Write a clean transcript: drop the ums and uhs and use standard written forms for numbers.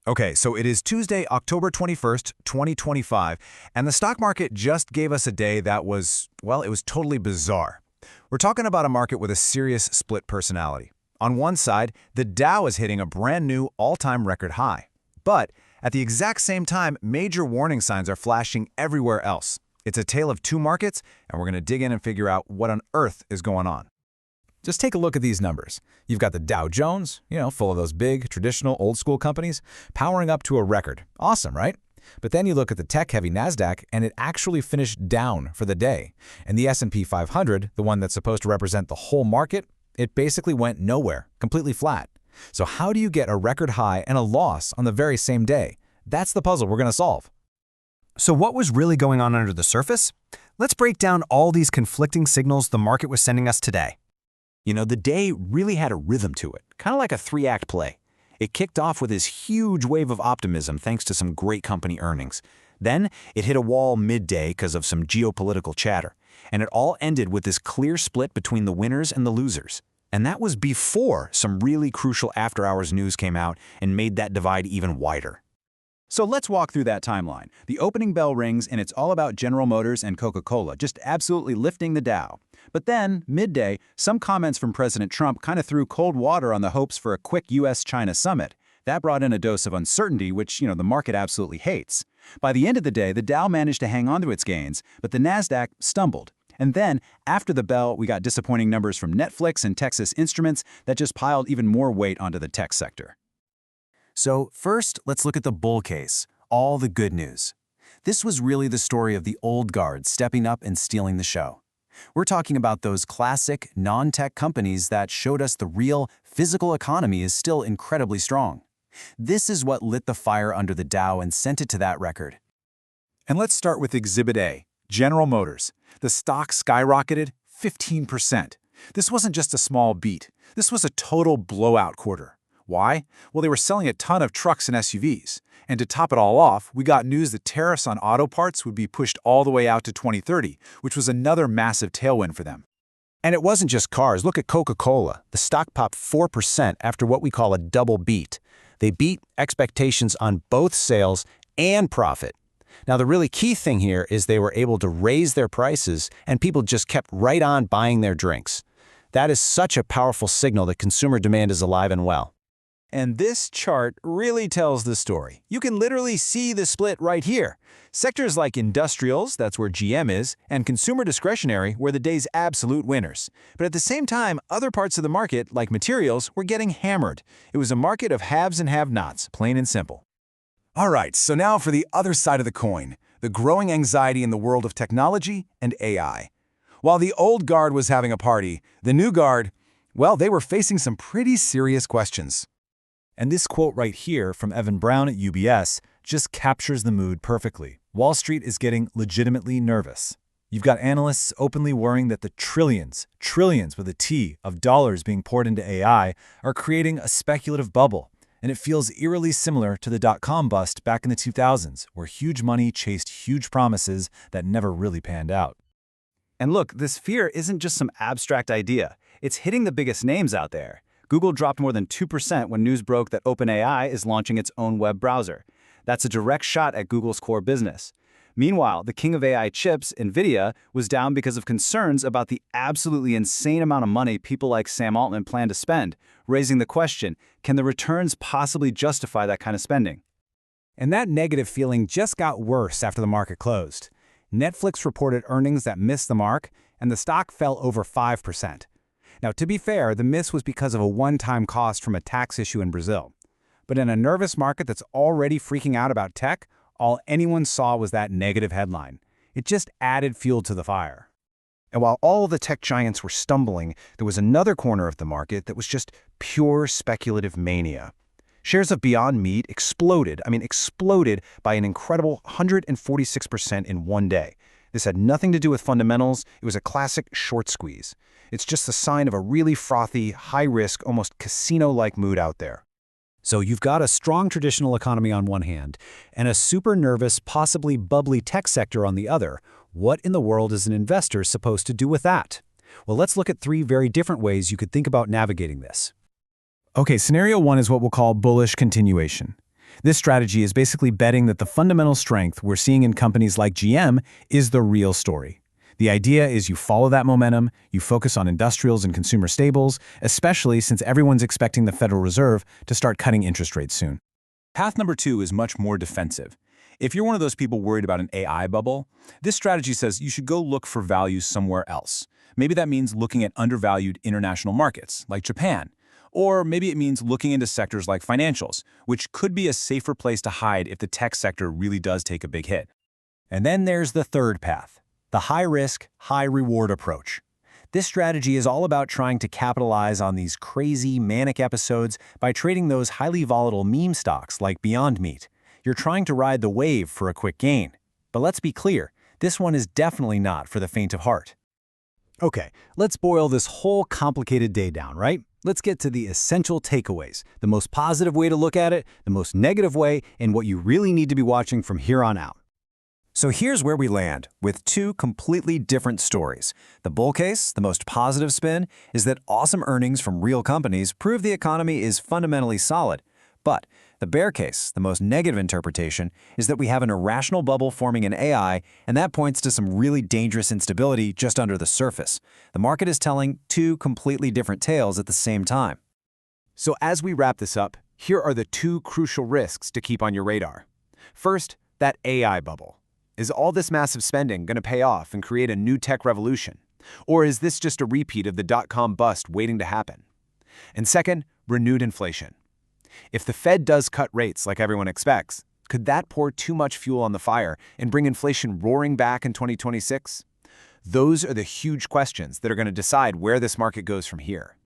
Okay, so it is Tuesday, October 21st, 2025, and the stock market just gave us a day that was, well, it was totally bizarre. We're talking about a market with a serious split personality. On one side, the Dow is hitting a brand new all-time record high. But at the exact same time, major warning signs are flashing everywhere else. It's a tale of two markets, and we're going to dig in and figure out what on earth is going on. Just take a look at these numbers. You've got the Dow Jones, full of those big, traditional, old-school companies, powering up to a record. Awesome, right? But then you look at the tech-heavy Nasdaq, and it actually finished down for the day. And the S&P 500, the one that's supposed to represent the whole market, it basically went nowhere, completely flat. So how do you get a record high and a loss on the very same day? That's the puzzle we're going to solve. So what was really going on under the surface? Let's break down all these conflicting signals the market was sending us today. The day really had a rhythm to it, kind of like a three-act play. It kicked off with this huge wave of optimism thanks to some great company earnings. Then it hit a wall midday because of some geopolitical chatter. And it all ended with this clear split between the winners and the losers. And that was before some really crucial after-hours news came out and made that divide even wider. So let's walk through that timeline. The opening bell rings and it's all about General Motors and Coca-Cola just absolutely lifting the Dow. But then, midday, some comments from President Trump kind of threw cold water on the hopes for a quick U.S.-China summit. That brought in a dose of uncertainty, which, the market absolutely hates. By the end of the day, the Dow managed to hang on to its gains, but the Nasdaq stumbled. And then, after the bell, we got disappointing numbers from Netflix and Texas Instruments that just piled even more weight onto the tech sector. So first, let's look at the bull case, all the good news. This was really the story of the old guard stepping up and stealing the show. We're talking about those classic, non-tech companies that showed us the real, physical economy is still incredibly strong. This is what lit the fire under the Dow and sent it to that record. And let's start with Exhibit A, General Motors. The stock skyrocketed 15%. This wasn't just a small beat. This was a total blowout quarter. Why? Well, they were selling a ton of trucks and SUVs. And to top it all off, we got news that tariffs on auto parts would be pushed all the way out to 2030, which was another massive tailwind for them. And it wasn't just cars. Look at Coca-Cola. The stock popped 4% after what we call a double beat. They beat expectations on both sales and profit. Now, the really key thing here is they were able to raise their prices, and people just kept right on buying their drinks. That is such a powerful signal that consumer demand is alive and well. And this chart really tells the story. You can literally see the split right here. Sectors like industrials, that's where GM is, and consumer discretionary were the day's absolute winners. But at the same time, other parts of the market, like materials, were getting hammered. It was a market of haves and have-nots, plain and simple. All right, so now for the other side of the coin, the growing anxiety in the world of technology and AI. While the old guard was having a party, the new guard, well, they were facing some pretty serious questions. And this quote right here from Evan Brown at UBS just captures the mood perfectly. Wall Street is getting legitimately nervous. You've got analysts openly worrying that the trillions with a T, of dollars being poured into AI are creating a speculative bubble. And it feels eerily similar to the dot-com bust back in the 2000s, where huge money chased huge promises that never really panned out. And look, this fear isn't just some abstract idea. It's hitting the biggest names out there. Google dropped more than 2% when news broke that OpenAI is launching its own web browser. That's a direct shot at Google's core business. Meanwhile, the king of AI chips, NVIDIA, was down because of concerns about the absolutely insane amount of money people like Sam Altman plan to spend, raising the question, can the returns possibly justify that kind of spending? And that negative feeling just got worse after the market closed. Netflix reported earnings that missed the mark, and the stock fell over 5%. Now, to be fair, the miss was because of a one-time cost from a tax issue in Brazil. But in a nervous market that's already freaking out about tech, all anyone saw was that negative headline. It just added fuel to the fire. And while all the tech giants were stumbling, there was another corner of the market that was just pure speculative mania. Shares of Beyond Meat exploded by an incredible 146% in one day. This had nothing to do with fundamentals. It was a classic short squeeze. It's just a sign of a really frothy, high-risk, almost casino-like mood out there. So you've got a strong traditional economy on one hand, and a super nervous, possibly bubbly tech sector on the other. What in the world is an investor supposed to do with that? Well, let's look at three very different ways you could think about navigating this. Okay, scenario one is what we'll call bullish continuation. This strategy is basically betting that the fundamental strength we're seeing in companies like GM is the real story. The idea is you follow that momentum, you focus on industrials and consumer staples, especially since everyone's expecting the Federal Reserve to start cutting interest rates soon. Path number 2 is much more defensive. If you're one of those people worried about an AI bubble, this strategy says you should go look for values somewhere else. Maybe that means looking at undervalued international markets, like Japan. Or maybe it means looking into sectors like financials, which could be a safer place to hide if the tech sector really does take a big hit. And then there's the third path, the high-risk, high-reward approach. This strategy is all about trying to capitalize on these crazy, manic episodes by trading those highly volatile meme stocks like Beyond Meat. You're trying to ride the wave for a quick gain. But let's be clear, this one is definitely not for the faint of heart. Okay, let's boil this whole complicated day down, right? Let's get to the essential takeaways, the most positive way to look at it, the most negative way, and what you really need to be watching from here on out. So here's where we land, with two completely different stories. The bull case, the most positive spin, is that awesome earnings from real companies prove the economy is fundamentally solid. But the bear case, the most negative interpretation, is that we have an irrational bubble forming in AI, and that points to some really dangerous instability just under the surface. The market is telling two completely different tales at the same time. So as we wrap this up, here are the two crucial risks to keep on your radar. First, that AI bubble. Is all this massive spending going to pay off and create a new tech revolution? Or is this just a repeat of the dot-com bust waiting to happen? And second, renewed inflation. If the Fed does cut rates like everyone expects, could that pour too much fuel on the fire and bring inflation roaring back in 2026? Those are the huge questions that are going to decide where this market goes from here.